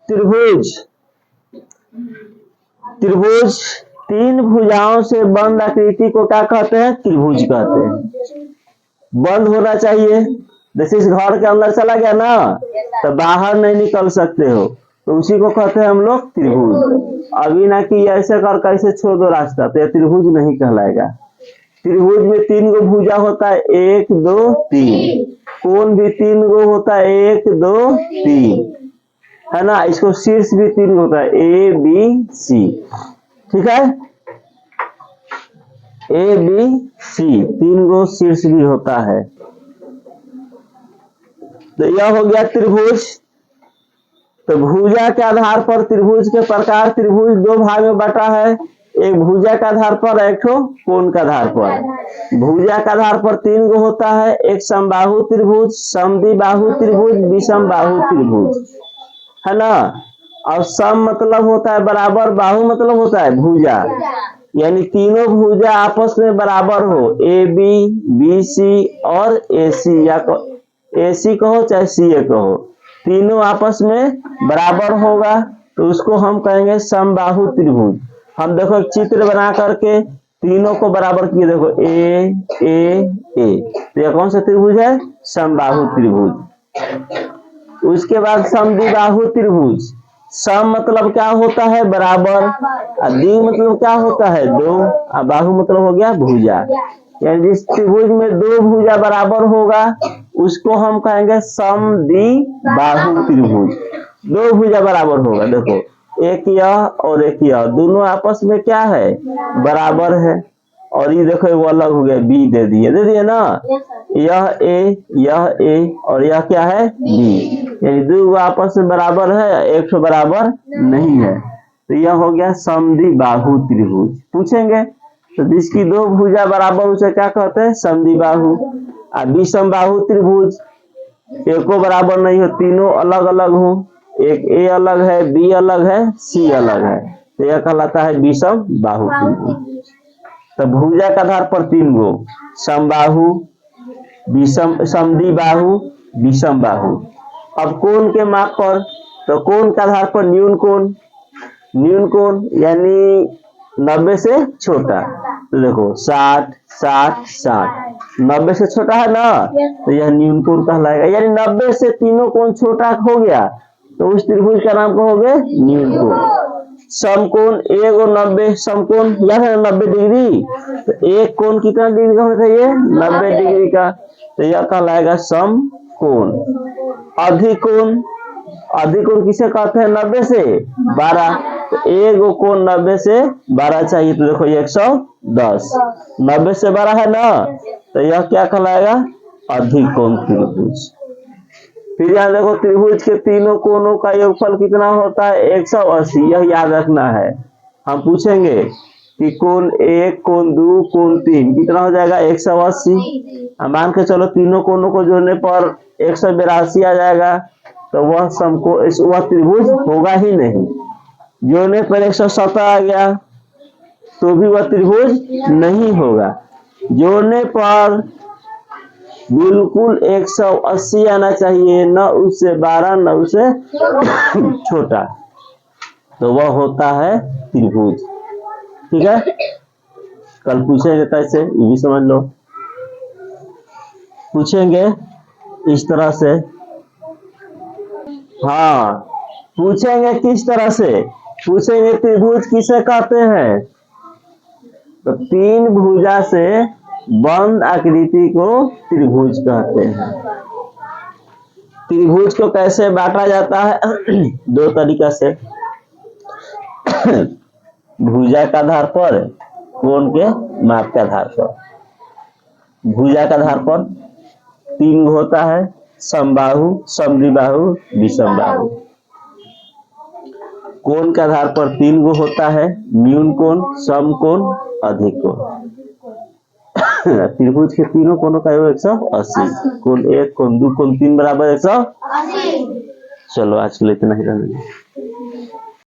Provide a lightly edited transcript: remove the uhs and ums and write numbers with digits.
त्रिभुज त्रिभुज तीन भुजाओं से बंद आकृति को क्या कहते हैं? त्रिभुज कहते हैं। बंद होना चाहिए, जैसे इस घर के अंदर चला गया ना तो बाहर नहीं निकल सकते हो, तो उसी को कहते हैं हम लोग त्रिभुज। अभी ना कि ऐसे कर कैसे छोड़ दो रास्ता, तो यह त्रिभुज नहीं कहलाएगा। त्रिभुज में तीन गो भुजा होता है, 1 2 3। कोण भी तीन गो होता है, 1 2 3, है ना। इसको शीर्ष भी तीन गो होता है, A B C, ठीक है। A B C तीन गो शीर्ष भी होता है। तो यह हो गया त्रिभुज। तो भुजा के आधार पर त्रिभुज के प्रकार, त्रिभुज दो भाग में बटा है, एक भुजा के आधार पर, एक ठो कोण के आधार पर। भुजा के आधार पर तीन गो होता है, एक समबाहु त्रिभुज, समद्विबाहु त्रिभुज, विषम बाहु त्रिभुज, है ना। और सम मतलब होता है बराबर, बाहु मतलब होता है भुजा, यानी तीनों भुजा आपस में बराबर हो, AB BC और AC, या AC कहो चाहे CA कहो, तीनों आपस में बराबर होगा तो उसको हम कहेंगे समबाहु त्रिभुज। हम देखो एक चित्र बना करके तीनों को बराबर किए, देखो A, तो यह कौन सा त्रिभुज है? समबाहु त्रिभुज। उसके बाद समद्विबाहु त्रिभुज। सम मतलब क्या होता है? बराबर। द्वि मतलब क्या होता है? दो। बाहु मतलब हो गया भुजा, यानी जिस त्रिभुज में दो भुजा बराबर होगा उसको हम कहेंगे समद्विबाहु त्रिभुज। दो भुजा बराबर होगा, देखो एक यह और एक यह, दोनों आपस में क्या है? बराबर है। और ये देखो वो अलग हो गया, B दे दिए ना, यह A और यह क्या है? B, यानी दो आपस में बराबर है, एक तो बराबर नहीं है, तो यह हो गया समद्विबाहु त्रिभुज। पूछेंगे तो जिसकी दो भुजा बराबर उसे क्या कहते हैं? समद्विबाहु। विषम बाहु त्रिभुज, एको बराबर नहीं हो, तीनों अलग अलग हो, एक A अलग है, B अलग है, C अलग है, तो यह कहलाता है विषम बाहु त्रिभुज। तो भुजा के आधार पर तीन गो, समबाहु, विषम, समद्विबाहु, विषम बाहु। अब कोण के माप पर, तो कोण के आधार पर न्यून कोण, यानी 90 से छोटा, तो देखो 60 60 60, 90 से छोटा है ना, तो यह न्यून कोण कहलाएगा। यानी 90 से तीनों कोण छोटा हो गया तो उस त्रिभुज का नाम कहोगे न्यून कोण। समकोण 1 और 90, समकोण याद है 90 डिग्री, तो एक कोण कितना डिग्री का होना चाहिए? 90 डिग्री का, तो यह कहलाएगा समकोण। अधिकोण किसे कहते हैं? 90 से 12, तो एक कोण 90 से 12 चाहिए, तो देखो 110, 90 से 12 है ना, तो यह क्या कहलाएगा? अधिकोण त्रिभुज। फिर यहाँ देखो त्रिभुज के तीनों कोणों का योगफल कितना होता है? 180, यह याद रखना है। हम पूछेंगे कि कोण 1, कोण 2, कोण 3 कितना हो जाएगा? 180। मान के चलो तीनों कोणों को जोड़ने पर 182 आ जाएगा, तो वह समकोण, वह त्रिभुज होगा ही नहीं। जोड़ने पर 117 आ गया तो भी वह त्रिभुज नहीं होगा। जोड़ने पर बिल्कुल 180 आना चाहिए, न उससे 12 न उससे छोटा, तो वह होता है त्रिभुज। ठीक है, कल पूछेंगे कैसे, ये भी समझ लो। पूछेंगे इस तरह से, हाँ पूछेंगे किस तरह से, पूछेंगे त्रिभुज किसे कहते हैं? तो तीन भुजा से बंद आकृति को त्रिभुज कहते हैं। त्रिभुज को कैसे बांटा जाता है? दो तरीका से, भुजा के आधार पर, कोण के माप के आधार पर। भुजा के आधार पर तीन होता है, समबाहु, समद्विबाहु, विषम बाहु। कोण के आधार पर तीन गो होता है, न्यून कोण, समकोण, अधिक कोण। त्रिभुज के तीनों कोणों का योग 180, कोण 1, कोण 2, कोण 3 बराबर 180। चलो आज के लिए इतना ही रहने दो।